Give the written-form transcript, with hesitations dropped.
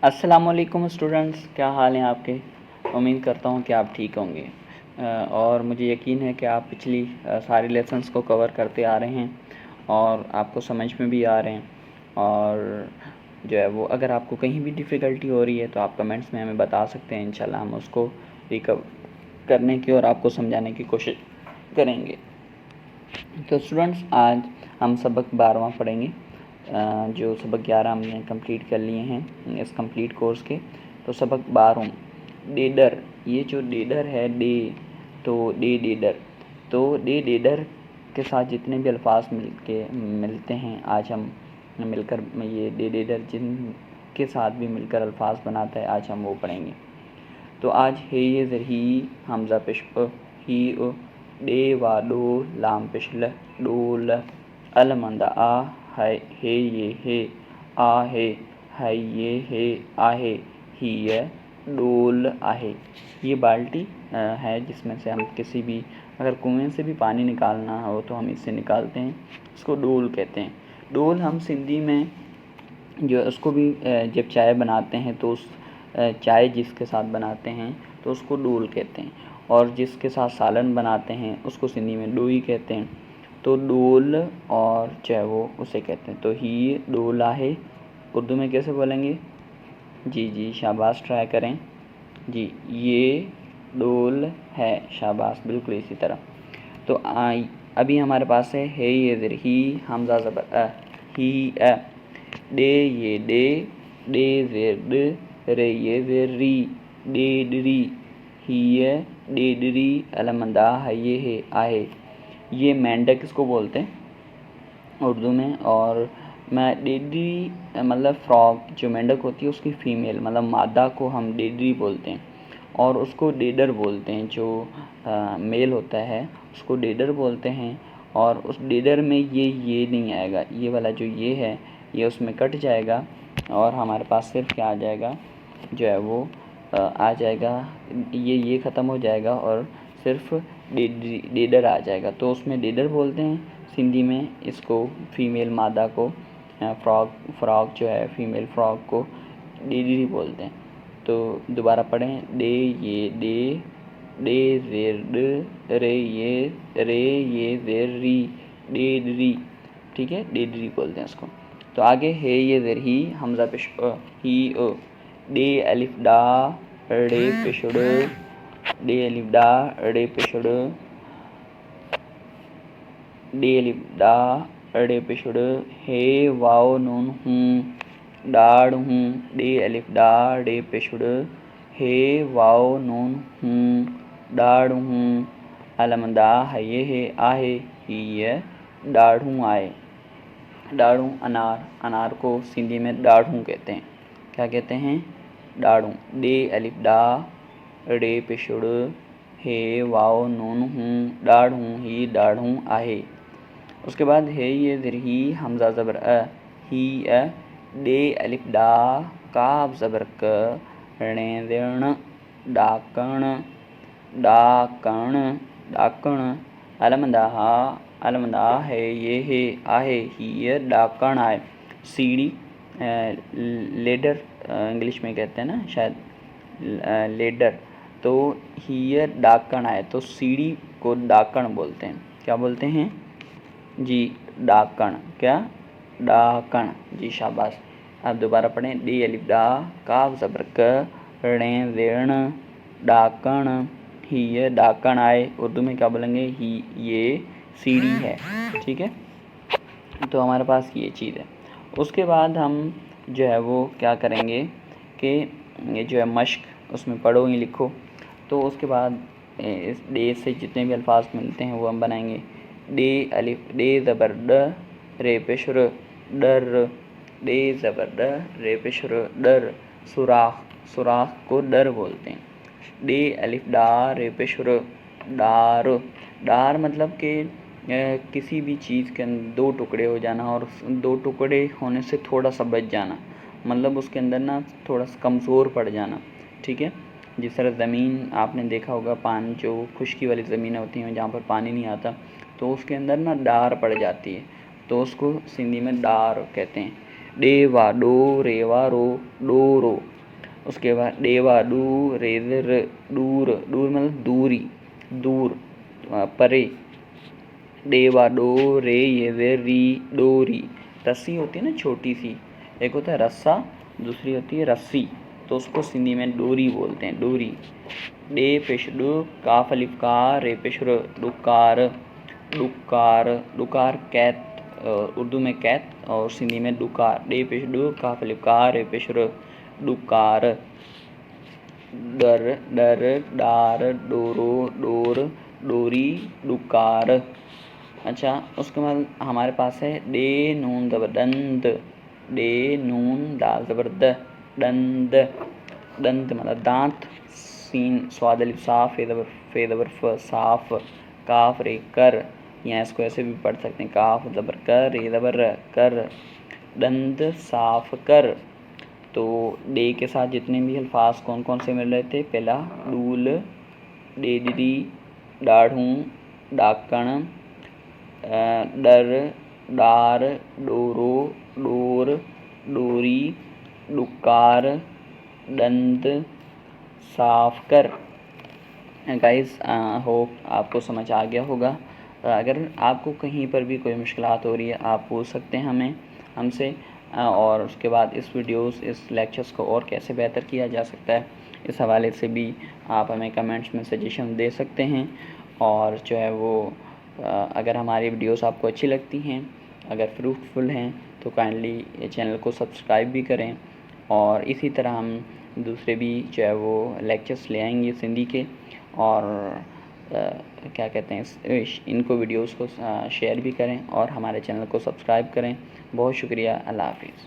अस्सलामुअलैकुम स्टूडेंट्स, क्या हाल हैं आपके। उम्मीद करता हूं कि आप ठीक होंगे और मुझे यकीन है कि आप पिछली सारी लेसन्स को कवर करते आ रहे हैं और आपको समझ में भी आ रहे हैं। और जो है वो अगर आपको कहीं भी डिफ़िकल्टी हो रही है तो आप कमेंट्स में हमें बता सकते हैं। इंशाल्लाह हम उसको रिकवर करने की और आपको समझाने की कोशिश करेंगे। तो स्टूडेंट्स, आज हम सबक 12वां पढ़ेंगे। जो सबक 11 हमने कंप्लीट कर लिए हैं इस कंप्लीट कोर्स के। तो सबक 12 डेडर, ये जो डेडर है डे, तो डे डेडर, तो डे डेडर के साथ जितने भी अल्फाज मिलते हैं आज हम मिलकर ये डे डेडर जिनके साथ भी मिलकर अल्फाज बनाता है आज हम वो पढ़ेंगे। तो आज है ये ज़र ही हमज़ा पेश ही डे वा डो लाम पेश ल डोल अलमंदा आ है ये है आ है ये है आहे ही ये डोल आहे। ये बाल्टी है जिसमें से हम किसी भी अगर कुएं से भी पानी निकालना हो तो हम इससे निकालते हैं, इसको डोल कहते हैं। डोल हम सिंधी में जो उसको भी जब चाय बनाते हैं तो उस चाय जिसके साथ बनाते हैं तो उसको डोल कहते हैं, और जिसके साथ सालन बनाते हैं उसको सिंधी में डोई कहते हैं। तो डोल और जो है वो उसे कहते हैं। तो ही डोल आहे उर्दू में कैसे बोलेंगे? जी शाबाश, ट्राई करें जी। ये डोल है, शाबाश, बिल्कुल इसी तरह। तो अभी हमारे पास है ये ज़र ही हमज़ा ज़बर ही डे ये डे ज़ेर ड, रे ये ज़ेर री, डेडरी, ही ये डेडरी, अलमंदा है ये है आहे। ये मेंढक इसको बोलते हैं उर्दू में। और मैं डेडरी मतलब फ्रॉग, जो मेंढक होती है उसकी फ़ीमेल मतलब मादा को हम डेडरी बोलते हैं, और उसको डेडर बोलते हैं। जो मेल होता है उसको डेडर बोलते हैं। और उस डेडर में ये नहीं आएगा, ये वाला जो ये है ये उसमें कट जाएगा और हमारे पास सिर्फ क्या आ जाएगा, जो है वो आ जाएगा, ये ख़त्म हो जाएगा और सिर्फ डेडर आ जाएगा। तो उसमें डेडर बोलते हैं सिंधी में इसको, फ़ीमेल मादा को। फ्रॉग जो है फ़ीमेल फ्रॉग को डेडरी बोलते हैं। तो दोबारा पढ़ें, डे ये डे ज़ेर ड, रे ये ज़ेर री, डेडरी, ठीक है, डेडरी बोलते हैं इसको। तो आगे है ये ज़ेर ही हमज़ा पेश ही डे अलिफ डा रे पेश डे अलिफ डा रे पेश डे अलिफ डा रे पेश हे वाओ नून हूँ डाड़ हूँ, डे अलिफ डा रे पेश हे वाओ नून हूँ डाड़ हूँ, अलमदा है ये है आहे ही ये डाढ़ूँ आए। डाढ़ूँ अनार को सिंधी में डाढ़ूँ कहते हैं। क्या कहते हैं? डाढ़ूँ। डे अलिफ डा रे पेशुड़ हे वाओ नून हूँ डाढ़ूँ ही डाढ़ूँ आहे। उसके बाद है ये ज़र ही हमज़ा ज़बर ही डे अलिफ डा काफ ज़बर क णे ऋण डाकण अलमदा है ये है आहे ही ये डाकण आए। सीढ़ी लेडर इंग्लिश में कहते हैं ना शायद, लेडर। तो ही डाकण आए, तो सीढ़ी को डाकण बोलते हैं। क्या बोलते हैं जी? डाकण। क्या? डाकण, जी शाबाश। अब दोबारा पढ़ें, डी अलिफ डा काफ ज़बर क णे ऋण डाकण ही ये डाकण आए। उर्दू में क्या बोलेंगे? ही ये सीढ़ी है, ठीक है। तो हमारे पास ये चीज़ है। उसके बाद हम जो है वो क्या करेंगे कि ये जो है मश्क उसमें पढ़ो ही लिखो। तो उसके बाद इस डे से जितने भी अल्फाज मिलते हैं वो हम बनाएंगे। डे अलिफ डे ज़बर ड रे पेश र डर, डे ज़बर ड रे पेश र डर, सुराख को डर बोलते हैं। डे अलिफ डा रे पेश र डार मतलब कि किसी भी चीज़ के अंदर दो टुकड़े हो जाना, और दो टुकड़े होने से थोड़ा सा बच जाना, मतलब उसके अंदर ना थोड़ा सा कमज़ोर पड़ जाना, ठीक है। जिस तरह ज़मीन आपने देखा होगा, पानी जो खुश्की वाली ज़मीनें होती हैं जहाँ पर पानी नहीं आता, तो उसके अंदर ना डार पड़ जाती है, तो उसको सिंधी में डार कहते हैं। डेवा डो रेवा रो डोरो। उसके बाद डेवा डू रेजर दूर, दूर मतलब दूरी, दूर, परे। डेवा डो रे ये री डोरी। रस्सी होती है ना छोटी सी, एक होता है रस्सा, दूसरी होती है रस्सी, तो उसको सिंधी में डोरी बोलते हैं, डोरी। डे पेश डु काफ अलिफ का रे पेश र डुकार, डुकार, डुकार कैत, उर्दू में कैत और सिंधी में डुकार। डे पेश डु काफ अलिफ का रे पेश र डुकार। डर डर डार डोरो डोर डोरी डुकार। अच्छा, उसके बाद हमारे पास है डे नून ज़बर दंद, डे नून दाल ज़बर द, दंद, दंत मतलब दांत। सीन स्वाद अलिफ साफ, फे ज़बर फ साफ, काफ रे कर, या इसको ऐसे भी पढ़ सकते हैं, काफ ज़बर कर रे ज़बर र, कर, दंत साफ कर। तो डे के साथ जितने भी अल्फाज कौन कौन से मिल रहे थे, पहला डूल, डेडरी, डाढ़ूं, डाकण, डर, डार, डोरो, डोर, डोरी, डुकार, दंत, साफ कर। गाइस, होप आपको समझ आ गया होगा। अगर आपको कहीं पर भी कोई मुश्किलात हो रही है, आप पूछ सकते हैं हमसे। और उसके बाद इस लेक्चर्स को और कैसे बेहतर किया जा सकता है, इस हवाले से भी आप हमें कमेंट्स में सजेशन दे सकते हैं। और जो है वो अगर हमारी वीडियोस आपको अच्छी लगती हैं, अगर फ्रूटफुल हैं, तो काइंडली चैनल को सब्सक्राइब भी करें। और इसी तरह हम दूसरे भी जो है वो लेक्चर्स ले आएंगे सिंधी के। और क्या कहते हैं, इनको वीडियोस को शेयर भी करें और हमारे चैनल को सब्सक्राइब करें। बहुत शुक्रिया, अल्लाह हाफिज़।